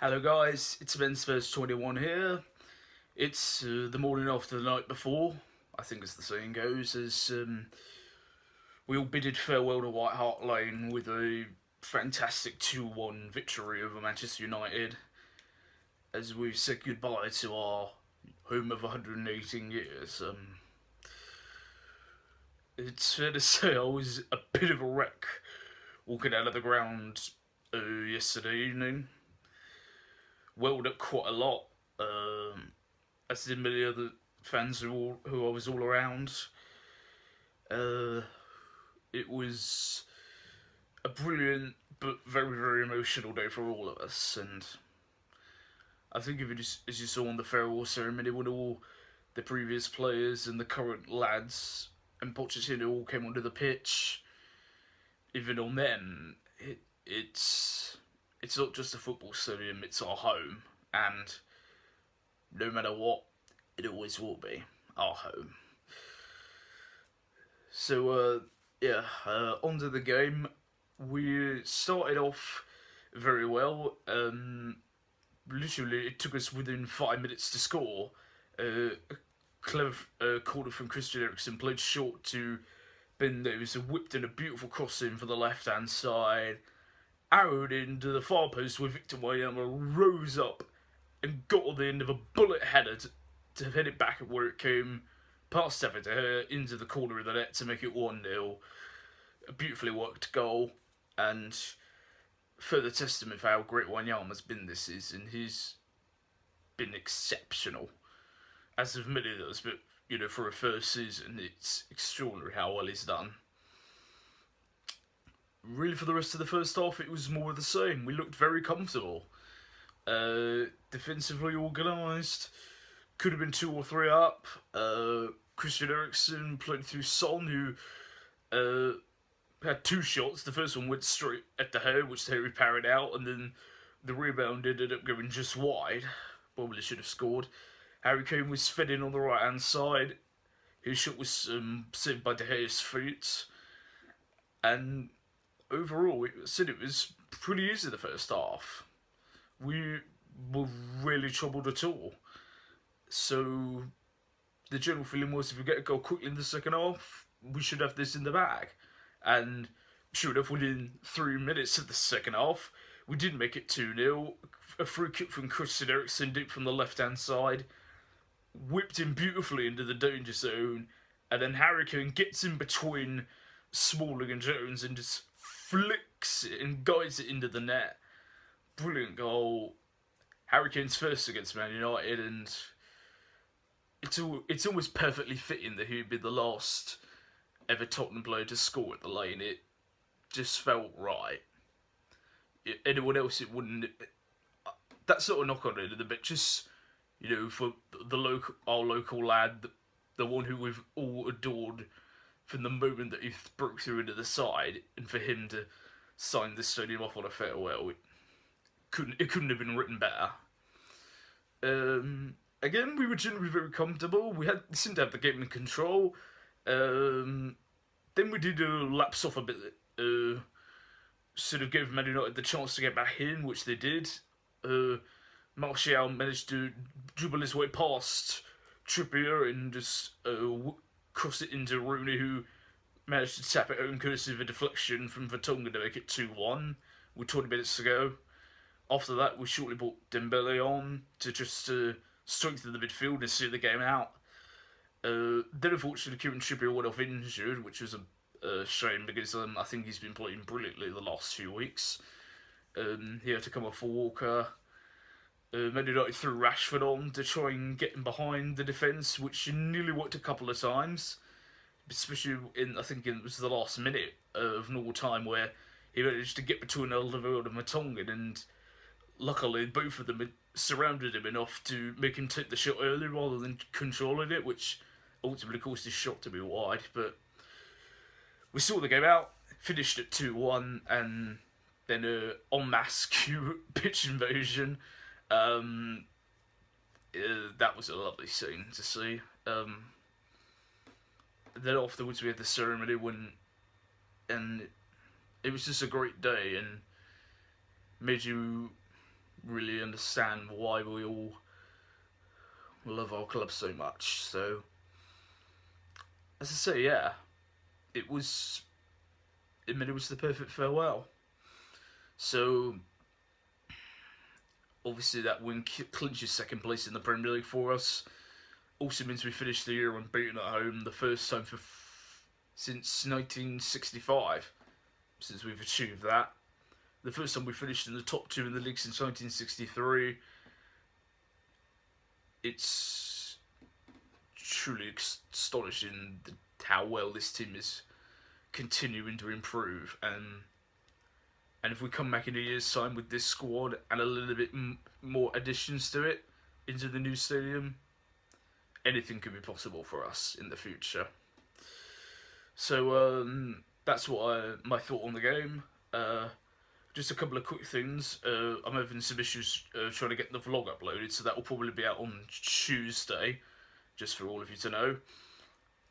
Hello guys, it's Ben Spurs 21 here. It's the morning after the night before, I think as the saying goes, as we all bidded farewell to White Hart Lane with a fantastic 2-1 victory over Manchester United, as we said goodbye to our home of 118 years. It's fair to say I was a bit of a wreck walking out of the ground yesterday evening. Welled up quite a lot. As did many other fans who I was all around. Uh, it was a brilliant but very very emotional day for all of us, and I think if you just, as you saw on the farewell ceremony, when all the previous players and the current lads and Pochettino all came onto the pitch, even on then, it's not just a football stadium; it's our home, and no matter what, it always will be our home. So onto the game. We started off very well. Literally, it took us within 5 minutes to score. A clever corner from Christian Eriksen played short to Ben Davies and whipped in a beautiful cross in for the left hand side. Arrowed into the far post where Victor Wanyama rose up and got on the end of a bullet header to head it back at where it came past Stafford to her into the corner of the net to make it 1-0. A beautifully worked goal, and further testament for how great Wanyama's been this season. He's been exceptional, as have many of those, but for a first season, it's extraordinary how well he's done. Really, for the rest of the first half, it was more of the same. We looked very comfortable. Defensively organised. Could have been 2 or 3 up. Christian Eriksen played through Son, who had 2 shots. The first one went straight at the head, which Harry parried out, and then the rebound ended up going just wide. Probably should have scored. Harry Kane was fed in on the right hand side. His shot was saved by De Gea's feet. And overall, it was pretty easy the first half. We were really troubled at all. So the general feeling was if we get a goal quickly in the second half, we should have this in the bag. And sure enough, within 3 minutes of the second half, we did make it 2-0. A free kick from Christian Eriksen deep from the left hand side, whipped him beautifully into the danger zone, and then Harry Kane gets in between Smalling and Jones and just flicks it and guides it into the net. Brilliant goal. Harry Kane's first against Man United, and it's almost perfectly fitting that he'd be the last ever Tottenham player to score at the Lane. It just felt right. Anyone else, it wouldn't. That sort of knock on it a bit. Just for our local lad, the one who we've all adored from the moment that he broke through into the side, and for him to sign this stadium off on a farewell, it couldn't have been written better. Again, we were generally very comfortable. We seemed to have the game in control. Then we did lapse off a bit. Sort of gave Man United the chance to get back in, which they did. Martial managed to dribble his way past Trippier and just cross it into Rooney, who managed to tap it home courtesy of a deflection from Vertonghen to make it 2-1 with 20 minutes to go. After that, we shortly brought Dembele on to just strengthen the midfield and see the game out. Then, unfortunately, Kieran Trippier went off injured, which was a shame because I think he's been playing brilliantly the last few weeks. He had to come off for Walker. Man United threw Rashford on to try and get him behind the defence, which nearly worked a couple of times, especially I think it was the last minute of normal time where he managed to get between Alderweireld and Vertonghen, and luckily both of them had surrounded him enough to make him take the shot early rather than controlling it, which ultimately caused his shot to be wide. But we saw the game out, finished at 2-1, and then en masse pitch invasion. That was a lovely scene to see. Then afterwards we had the ceremony and it was just a great day and made you really understand why we all love our club so much. So, as I say, yeah, it was. I mean, it was the perfect farewell. So, obviously, that win clinches second place in the Premier League for us. Also means we finished the year unbeaten at home, the first time since 1965, since we've achieved that. The first time we finished in the top two in the league since 1963. It's truly astonishing how well this team is continuing to improve, and if we come back in a year's time with this squad and a little bit more additions to it into the new stadium, anything could be possible for us in the future. So that's what my thought on the game. Just a couple of quick things. I'm having some issues trying to get the vlog uploaded, so that will probably be out on Tuesday, just for all of you to know.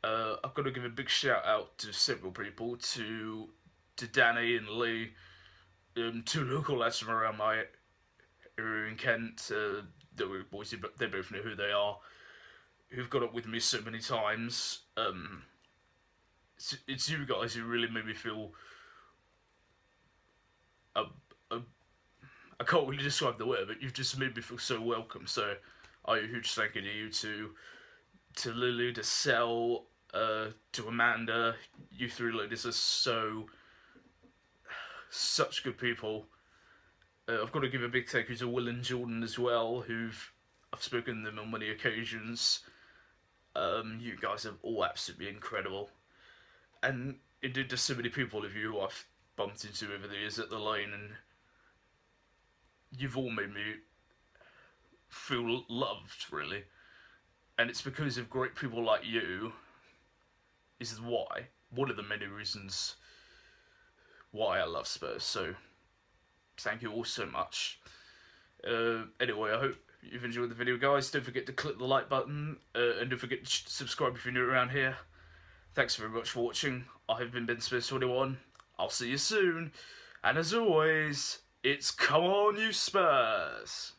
I've got to give a big shout out to several people, to Danny and Lee, two local lads from around my area in Kent. That were boys, but they both know who they are, who've got up with me so many times. It's you guys who really made me feel. I can't really describe the word, but you've just made me feel so welcome. So, I owe a huge thank you to you, to Lulu, to Sel, to Amanda. You three ladies are such good people. I've got to give a big thank you to Will and Jordan as well, I've spoken to them on many occasions. You guys are all absolutely incredible, and indeed there's so many people of you who I've bumped into over the years at the lane, and you've all made me feel loved, really. And it's because of great people like you is why, one of the many reasons why I love Spurs. So, thank you all so much. Anyway, I hope you've enjoyed the video, guys. Don't forget to click the like button, and don't forget to subscribe if you're new around here. Thanks very much for watching. I have been Ben Spurs21. I'll see you soon. And as always, it's come on, you Spurs!